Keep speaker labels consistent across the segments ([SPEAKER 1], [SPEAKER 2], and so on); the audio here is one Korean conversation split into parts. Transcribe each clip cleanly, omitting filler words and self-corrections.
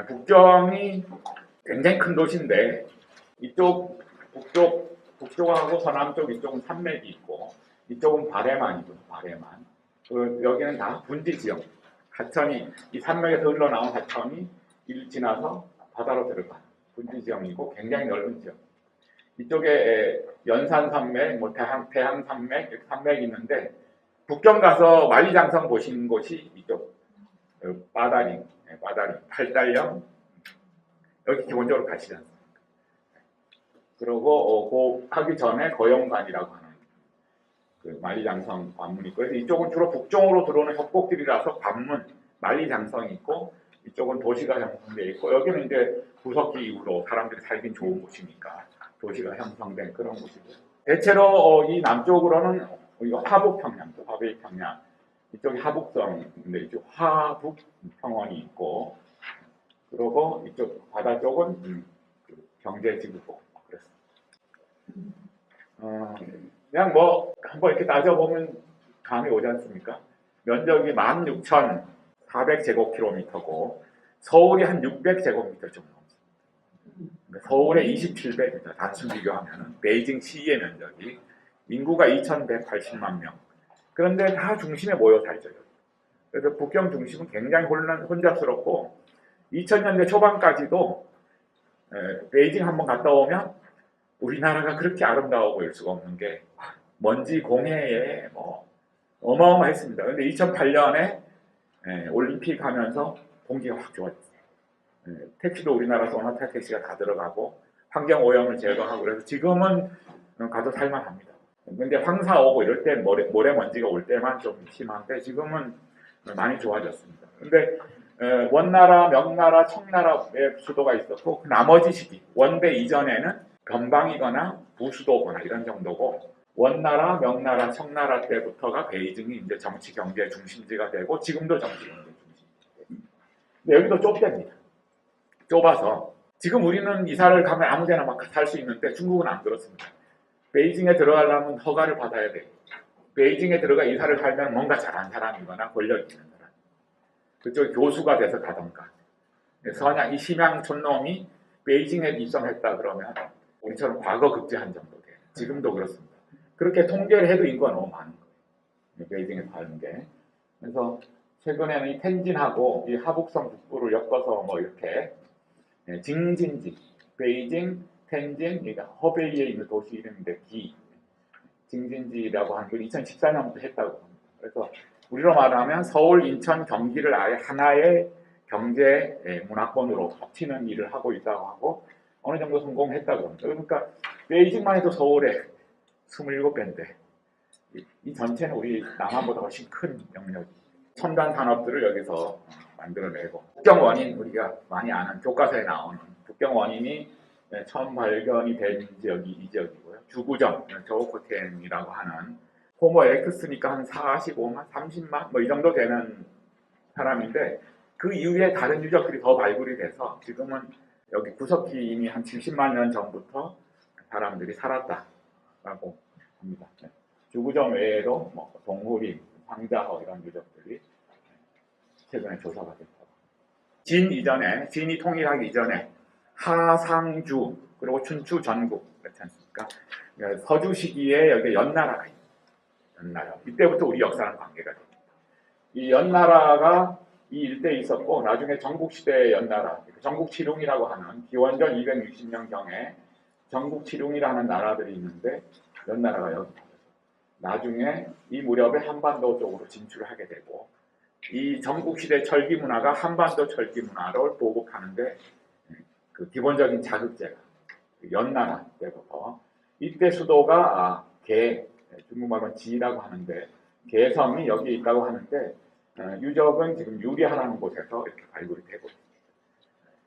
[SPEAKER 1] 북경이 굉장히 큰 도시인데 이쪽 북쪽하고 서남쪽 이쪽은 산맥이 있고 이쪽은 바레만이고 바레만. 여기는 다 분지 지역. 하천이 이 산맥에서 흘러나온 하천이 이를 지나서 바다로 들어가 분지 지역이고 굉장히 넓은 지역. 이쪽에 연산산맥, 뭐 대항산맥, 이렇게 산맥이 있는데 북경 가서 만리장성 보신 곳이 이쪽 빠다리, 팔달령 여기 기본적으로 가시지 않습니까? 그리고 하기 전에 거영관이라고 하는 그 만리장성 관문이 있고, 그래서 이쪽은 주로 북쪽으로 들어오는 협곡들이라서 관문, 만리장성이 있고 이쪽은 도시가 형성되어 있고 여기는 이제 구석기 이후로 사람들이 살긴 좋은 곳이니까 도시가 형성된 그런 곳이고 대체로 이 남쪽으로는 화북평양도 화백평양 이쪽이 하북성인데 이쪽 화북평원이 있고 그리고 이쪽 바다 쪽은 경제지구고 그렇습니다. 그냥 뭐 한번 이렇게 따져보면 감이 오지 않습니까? 면적이 16,400제곱킬로미터고 서울이 한 600제곱미터 정도. 서울의 27배입니다. 다층 비교하면 베이징 시의 면적이 인구가 2,180만 명. 그런데 다 중심에 모여 살죠. 그래서 북경 중심은 굉장히 혼잡스럽고 2000년대 초반까지도 베이징 한번 갔다 오면 우리나라가 그렇게 아름다워 보일 수가 없는 게 먼지 공해에 뭐 어마어마했습니다. 그런데 2008년에 올림픽 하면서 공기가 확 좋아졌어요. 택시도 우리나라 소나타 택시가 다 들어가고 환경 오염을 제거하고 그래서 지금은 가도 살만합니다. 근데 황사 오고 이럴 때 모래먼지가 올 때만 좀 심한데 지금은 많이 좋아졌습니다. 근데 원나라, 명나라, 청나라의 수도가 있었고 그 나머지 시기 원대 이전에는 변방이거나 부수도거나 이런 정도고 원나라, 명나라, 청나라 때부터가 베이징이 이제 정치 경제 중심지가 되고 지금도 정치 경제 중심지. 근데 여기도 좁답니다. 좁아서 지금 우리는 이사를 가면 아무데나 막 살 수 있는데 중국은 안 그렇습니다. 베이징에 들어가려면 허가를 받아야 돼요. 베이징에 들어가 이사를 살면 뭔가 잘한 사람이거나 권력 있는 사람. 그쪽 교수가 돼서 가던가. 선양 이 심양 촌놈이 베이징에 입성했다 그러면 우리처럼 과거 급제한 정도 돼요. 지금도 그렇습니다. 그렇게 통계를 해도 인구가 너무 많은 거예요. 베이징에 사는 게. 그래서 최근에는 이 텐진하고 이 하북성 북부를 엮어서 뭐 이렇게 징진지, 베이징, 텐진, 그러니까 허베이에 있는 도시 이름인데 징진지라고 하는 걸 2014년부터 했다고 합니다. 그래서 우리로 말하면 서울, 인천, 경기를 아예 하나의 경제 문화권으로 합치는 일을 하고 있다고 하고 어느 정도 성공했다고 합니다. 그러니까 베이징만 해도 서울의 27배인데 이 전체는 우리 남한보다 훨씬 큰 영역이 첨단 산업들을 여기서 만들어내고 북경 원인 우리가 많이 아는 교과서에 나오는 북경 원인이 처음 발견이 된 지역이 이 지역이고요. 주구정, 저우코텐이라고 하는 호모 에렉투스니까 한 45만, 30만 뭐 이 정도 되는 사람인데 그 이후에 다른 유적들이 더 발굴이 돼서 지금은 여기 구석기 이미 한 70만 년 전부터 사람들이 살았다라고 합니다. 주구정 외에도 뭐 동후림, 상자허 이런 유적들이 최근에 조사가 됐다고. 진이 통일하기 이전에 하상주 그리고 춘추 전국 그렇지 않습니까? 서주 시기에 여기 연나라가 있어요. 연나라. 이때부터 우리 역사랑 관계가 됩니다. 이 연나라가 이 일대에 있었고 나중에 전국시대의 연나라, 전국치룡이라고 하는 기원전 260년경에 전국치룡이라는 나라들이 있는데 연나라가 여기 나중에 이 무렵에 한반도 쪽으로 진출을 하게 되고 이 전국시대 철기 문화가 한반도 철기 문화를 보급하는데 그 기본적인 자극제가 연나라 때부터 이때 수도가 중국말로는 지라고 하는데 개성이 여기 있다고 하는데 유적은 지금 유리하라는 곳에서 이렇게 발굴이 되고 있습니다.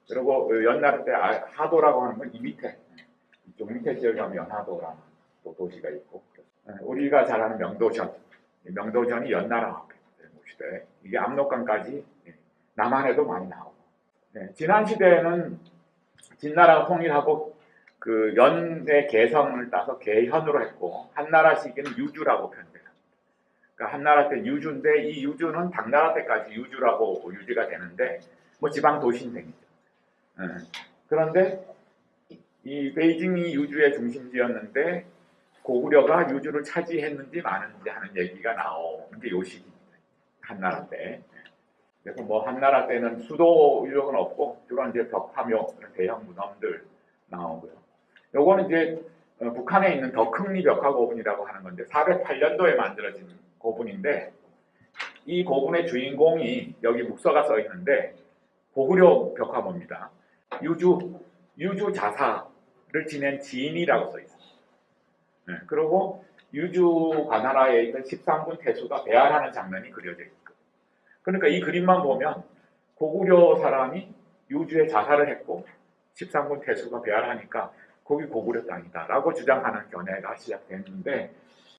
[SPEAKER 1] 그리고 연나라 때 하도라고 하는 건 이 밑에 이쪽 밑에 지역에 하면 연하도라는 또 도시가 있고 우리가 잘 아는 명도전이 연나라 시대 이게 압록강까지 남한에도 많이 나오고 지난 시대에는 진나라가 통일하고 그 연의 개성을 따서 개현으로 했고 한나라 시기는 유주라고 표현돼요. 그러니까 한나라 때 유주인데 이 유주는 당나라 때까지 유주라고 유지가 되는데 뭐 지방 도시인 셈이죠. 예. 그런데 이 베이징이 유주의 중심지였는데 고구려가 유주를 차지했는지 마는지 하는 얘기가 나오는 게 요 시기입니다. 한나라 때. 그래서 뭐 한나라 때는 수도 유적은 없고 주로 이제 벽화묘 대형 무덤들 나오고요. 요거는 이제 북한에 있는 덕흥리 벽화 고분이라고 하는 건데 408년도에 만들어진 고분인데 이 고분의 주인공이 여기 묵서가 써 있는데 고구려 벽화모입니다. 유주 자사를 지낸 지인이라고 써 있어요. 네, 그리고 유주 관하라에 있던 13군 태수가 배알하는 장면이 그려져 있고, 그러니까 이 그림만 보면 고구려 사람이 유주에 자살을 했고 13군 태수가 배알하니까 거기 고구려 땅이다라고 주장하는 견해가 시작됐는데,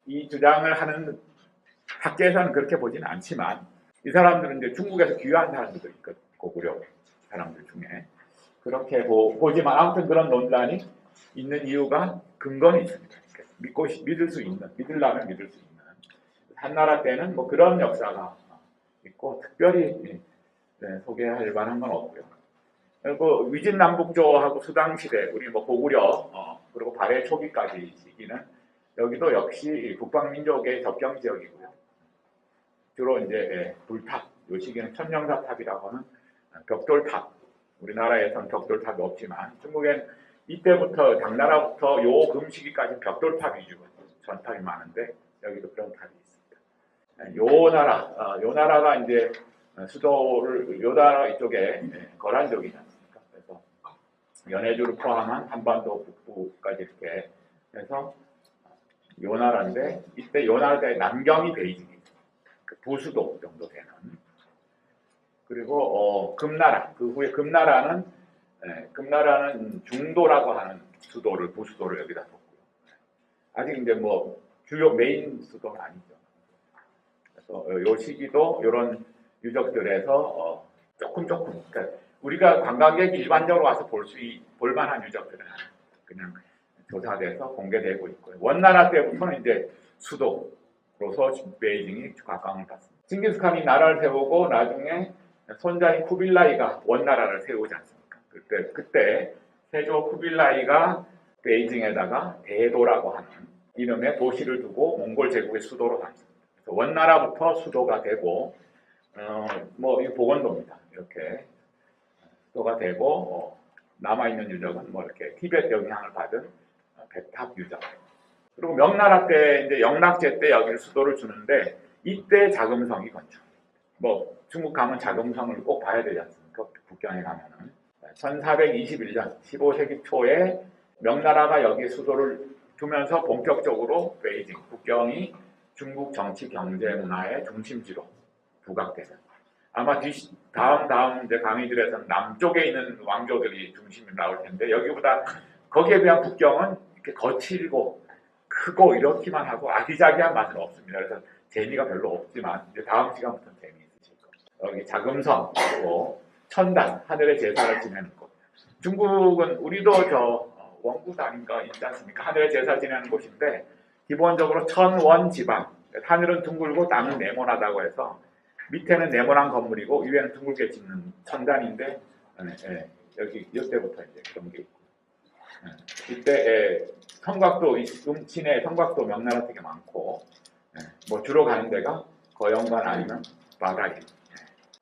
[SPEAKER 1] 이 주장을 하는 학계에서는 그렇게 보지는 않지만 이 사람들은 이제 중국에서 귀화한 사람들도 있거든요. 고구려 사람들 중에. 그렇게 보지만 아무튼 그런 논란이 있는 이유가 근거는 있습니다. 믿을 수 있는, 믿으려면 믿을 수 있는. 한나라 때는 뭐 그런 역사가 있고 특별히 소개할 만한 건 없고요. 그리고 위진남북조하고 수당시대, 우리 뭐 고구려 그리고 발해 초기까지 시기는 여기도 역시 북방민족의 접경 지역이고요. 주로 이제 불탑, 요 시기는 천령사탑이라고 하는 벽돌탑. 우리나라에서는 벽돌탑이 없지만 중국엔 이때부터 당나라부터 요 금시기까지 벽돌탑 위주로 전탑이 많은데 여기도 그런 탑이 있습니다. 요 나라가 이제 수도를 요 나라 이쪽에 거란족이지 않습니까? 그래서 연해주를 포함한 한반도 북부까지 이렇게 해서 요 나라인데 이때 요 나라의 남경이 베이징이죠. 그 부수도 정도 되는. 그리고 금나라, 그 후에 금나라는 중도라고 하는 수도를 부수도를 여기다 뒀고요. 아직 이제 뭐 주요 메인 수도는 아니죠. 그래서 요 시기도 이런 유적들에서 조금 그러니까 우리가 관광객이 일반적으로 와서 볼 만한 유적들은 그냥 조사돼서 공개되고 있고요. 원나라 때부터는 이제 수도로서 베이징이 각광을 받습니다. 징기스칸이 나라를 세우고 나중에 손자인 쿠빌라이가 원나라를 세우지 않습니까? 그때 세조 쿠빌라이가 베이징에다가 대도라고 하는 이름의 도시를 두고 몽골 제국의 수도로 삼습니다. 그래서 원나라부터 수도가 되고 뭐 이 보건도입니다. 이렇게 수도가 되고 남아있는 유적은 뭐 이렇게 티베트 영향을 받은 백탑 유적. 그리고 명나라 때 이제 영락제 때 여기를 수도를 주는데 이때 자금성이 건축. 뭐 중국 가면 자금성을 꼭 봐야 되지 않습니까? 북경에 가면은 1421년 15세기 초에 명나라가 여기 수도를 두면서 본격적으로 베이징, 북경이 중국 정치, 경제, 문화의 중심지로 부각되는. 아마 다음 이제 강의들에서는 남쪽에 있는 왕조들이 중심이 나올 텐데 여기보다 거기에 비한 북경은 이렇게 거칠고 크고 이렇기만 하고 아기자기한 맛은 없습니다. 그래서 재미가 별로 없지만 이제 다음 시간부터는 재미있으실 거예요. 여기 자금성 그리고 천단, 하늘의 제사를 지내는 곳. 중국은 우리도 원구도 아닌가 있지 않습니까? 하늘의 제사 지내는 곳인데 기본적으로 천원 지방, 하늘은 둥글고 땅은 네모나다고 해서 밑에는 네모난 건물이고 위에는 둥글게 짓는 천단인데 여기 이때부터 이제 그런 게 있고 이때 성곽도 음친의 성곽도 명나라 되게 많고 뭐 주로 가는 데가 거영관 아니면 바다길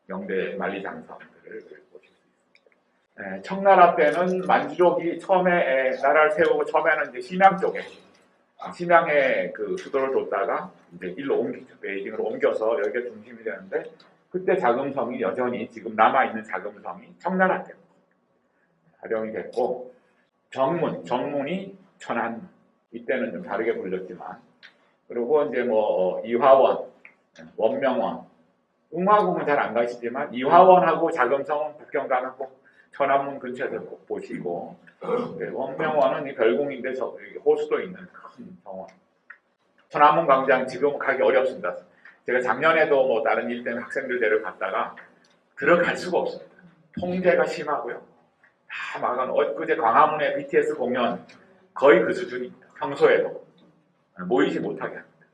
[SPEAKER 1] 영대 만리장성들을 보실 수 있습니다. 청나라 때는 만주족이 처음에 나라를 세우고 처음에는 이제 심양 쪽에 심양에 그 수도를 뒀다가 이제 일로 옮기죠. 베이징으로 옮겨서 여기가 중심이 되는데 그때 자금성이 여전히 지금 남아있는 자금성이 청나라 때 활용이 됐고 정문이 천안 이때는 좀 다르게 불렸지만 그리고 이제 뭐 이화원, 원명원, 웅화궁은 잘 안 가시지만 이화원하고 자금성은 북경 가면 꼭 천안문 근처에서 꼭 보시고 원명원은 이 별궁인데 호수도 있는 큰 정원. 천안문 광장 지금 가기 어렵습니다. 제가 작년에도 뭐 다른 일 때문에 학생들 데려갔다가 들어갈 수가 없습니다. 통제가 심하고요. 다 막은 엊그제 광화문에 BTS 공연 거의 그 수준입니다. 평소에도 모이지 못하게 합니다.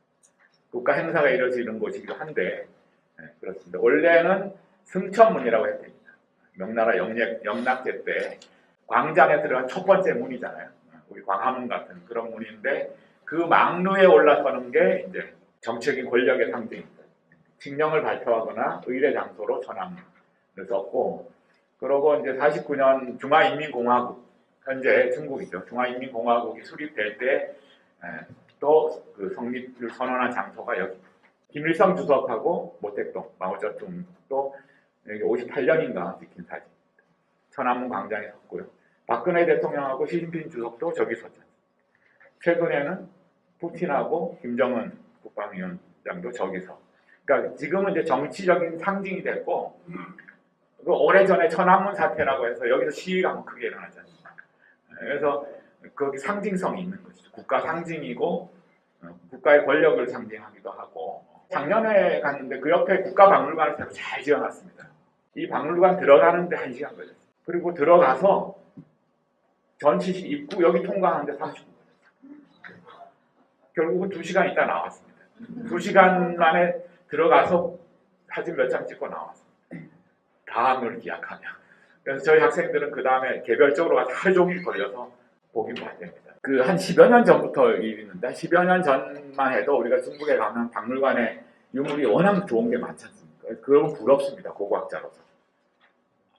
[SPEAKER 1] 국가 행사가 이루어지는 곳이기도 한데 그렇습니다. 원래는 승천문이라고 했습니다. 명나라 영락제 때 광장에 들어간 첫 번째 문이잖아요. 우리 광화문 같은 그런 문인데 그 망루에 올라서는 게 이제 정치적인 권력의 상징입니다. 칙령을 발표하거나 의례 장소로 천안문을 썼고, 그러고 이제 49년 중화인민공화국, 현재 중국이죠. 중화인민공화국이 수립될 때 또 그 성립을 선언한 장소가 여기. 김일성 주석하고 모택동, 마오쩌둥도 여기 58년인가 찍힌 사진. 천안문 광장에 섰고요. 박근혜 대통령하고 시진핑 주석도 저기 섰죠. 최근에는 푸틴하고 김정은 국방위원장도 저기서. 그러니까 지금은 이제 정치적인 상징이 됐고, 그 오래전에 천안문 사태라고 해서 여기서 시위가 한번 크게 일어나지 않습니까? 그래서 거기 상징성이 있는 것이죠. 국가 상징이고 국가의 권력을 상징하기도 하고. 작년에 갔는데 그 옆에 국가박물관을 새로 잘 지어놨습니다. 이 박물관 들어가는데 1시간 걸렸어요. 그리고 들어가서 전시실 입구 여기 통과하는데 30분 걸렸어요. 결국은 2시간 있다 나왔습니다. 2시간 만에 들어가서 사진 몇 장 찍고 나왔습니다. 다음을 기약하며. 그래서 저희 학생들은 그 다음에 개별적으로 가서 하루 종일 걸려서 보긴 봐야 됩니다. 그 한 10여 년 전부터 있는데 10여 년 전만 해도 우리가 중국에 가면 박물관에 유물이 워낙 좋은 게 많지 않습니까? 그건 부럽습니다. 고고학자로서.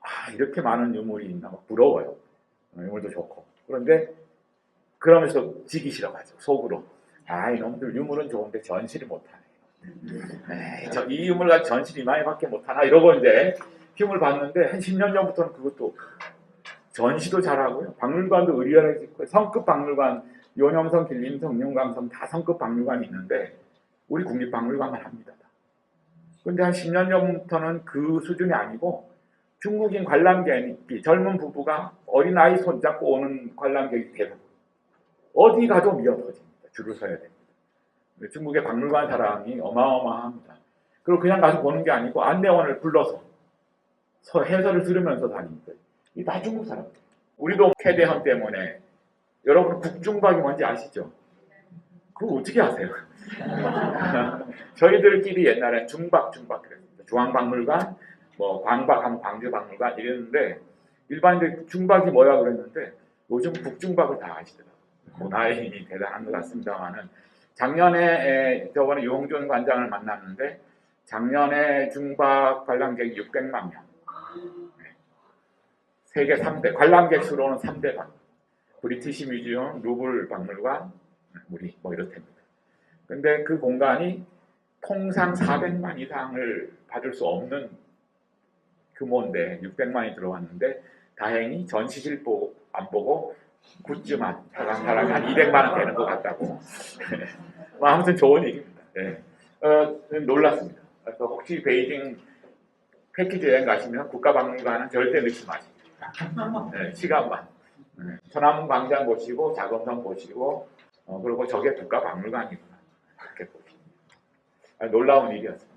[SPEAKER 1] 아, 이렇게 많은 유물이 있나 막 부러워요. 유물도 좋고. 그런데 그러면서 지기 싫어가지고 속으로. 아, 이놈들 유물은 좋은데 전시를 못하네. 이 유물과 전시를 이만희밖에 못하나 이러고 이제 힘을 봤는데 한 10년 전부터는 그것도 전시도 잘하고요. 박물관도 의리하게 짓고 성급 박물관, 요념성, 길림성, 용강성 다 성급 박물관이 있는데 우리 국립박물관만 합니다. 그런데 한 10년 전부터는 그 수준이 아니고 중국인 관람객이 젊은 부부가 어린아이 손잡고 오는 관람객이 대부분 어디 가도 미어터집니다. 줄을 서야 됩니다. 중국의 박물관 사랑이 어마어마합니다. 그리고 그냥 가서 보는 게 아니고 안내원을 불러서 해설을 들으면서 다닙니다. 이 다 중국 사람들. 우리도 쾌대헌 때문에 여러분 국중박이 뭔지 아시죠? 그거 어떻게 아세요? 저희들끼리 옛날엔 중박 그랬습니다. 중앙박물관, 뭐 광박하면 광주박물관 이랬는데 일반인들 중박이 뭐야 그랬는데 요즘 국중박을 다 아시더라고요. 나이 대단한 것 같습니다만은 작년에 저번에 유홍준 관장을 만났는데 작년에 중박 관람객이 600만 명. 세계 3대, 관람객 수로는 3대 박물관. 브리티시 뮤지엄, 루블 박물관, 우리 뭐 이렇답니다. 근데 그 공간이 통상 400만 이상을 받을 수 없는 규모인데 600만이 들어왔는데 다행히 전시실 안 보고 굿즈만 사간 사람이 한 200만 원 되는 것 같다고. 뭐 아무튼 좋은 얘기입니다. 네. 놀랐습니다. 그래서 혹시 베이징 패키지 여행 가시면 국가박물관은 절대 늦지 마십니다. 네, 시간만. 천안문 광장 보시고 자금성 보시고 그리고 저게 국가박물관이구나. 이렇게 보시면 놀라운 일이었습니다.